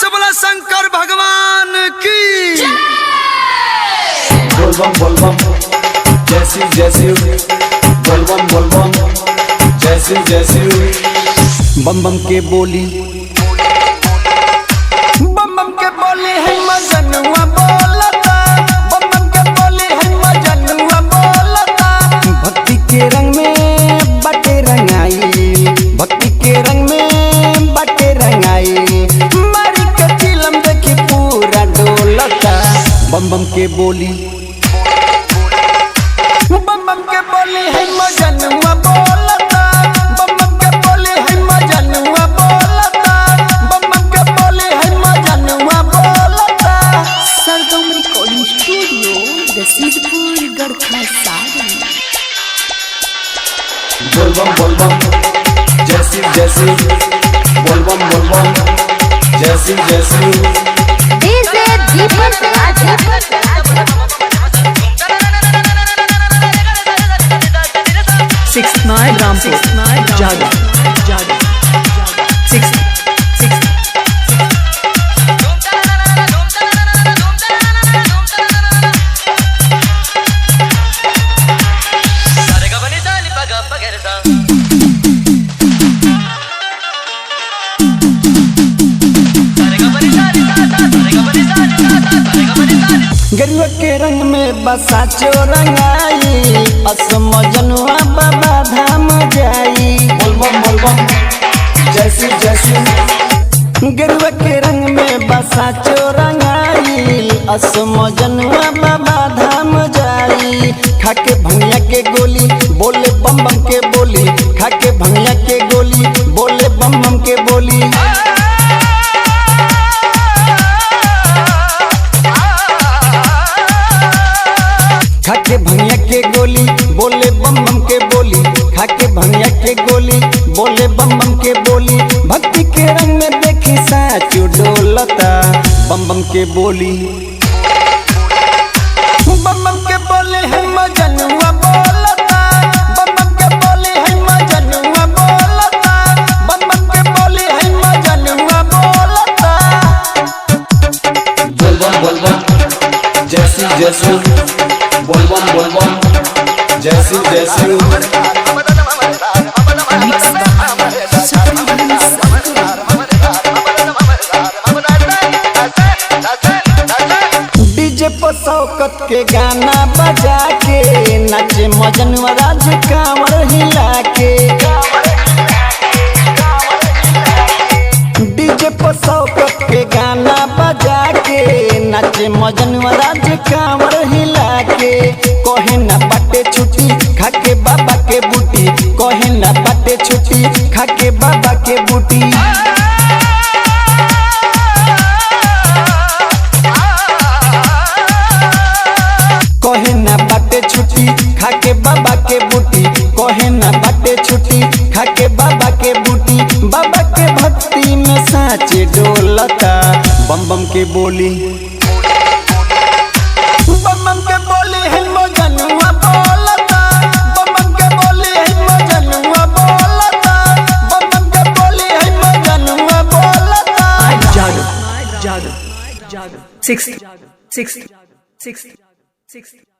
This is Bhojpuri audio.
से बोला शंकर भगवान की। बोलबम बोलबम जैसी जैसी, बोलबम बोलबम जैसी जैसी, बम बम के बोली, बम बम के बोली है मजनुआ बोलता, बम बम के बोली है मजनुआ बोलता। भक्ति के रंग में बाटे रंगाई, भक्ति के रंग में बाटे रंगाई, मारी के चिलम देखी पूरा डोलता। बम बम के बोली, बम बम के बोली है मजनुआ बोलता, बम बम के बोली है मजनुआ बोलता, बम बम के बोली है मजनुआ बोलता। सरगम रिकॉर्डिंग स्टूडियो रसीदपुर गढ़खा सागर। बोलबम बोलबम जैसी जैसी, बोलबम बोलबम जैसी जैसी। डीजे दीपक राजा 69 रामपुर जागा 6 गेरुआ के रंग में बसा चोरंगाई, असमजनुआ बाबा धाम जाई। बोलबम बोलबम जैसी जैसी, गेरुआ के रंग में बसा चोरंगाई, असमजनुआ बाबा धाम जाई। खाके भंगिया के गोली बोले बम बम के बोली, खाके भंगिया के गोली बोले बम बम के बोली। खाके भंगिया के गोली बोले बम बम के बोली, खाके भंगिया के गोली बोले बम बम के बोली। भक्ति के रंग में देखी साचो डोलता, बम बम के बोली, बम बम के बोली है मजनुआ बोलता, बम बम के बोली है मजनुआ बोलता, बम बम के बोली है मजनुआ बोलता। बोलबम बोलबम जैसी जैसी, बोलबम बोलबम जैसी जैसी। डीजे पर शौकत के गाना बजा के नाचे मजनुआ राज कांवर हिला के। डीजे पर शौकत के गाना बजा के नाचे मजनुआ राज कांवर हिला के। कहे ना बाटे छुट्टी खाके बाबा के बूटी, कहे ना बाटे छुट्टी खाके बाबा के बूटी। कहे ना बाटे छुट्टी खाके बाबा के बूटी, कहे ना बाटे छुट्टी खाके बाबा के बूटी। बाबा के भक्ति में साचे डोलता, बम बम के बोली, बम बम के बोली है मजनुआ बोलता, बम बम के बोली है मजनुआ बोलता, बम बम के बोली है मजनुआ बोलता। जागा 6 6 6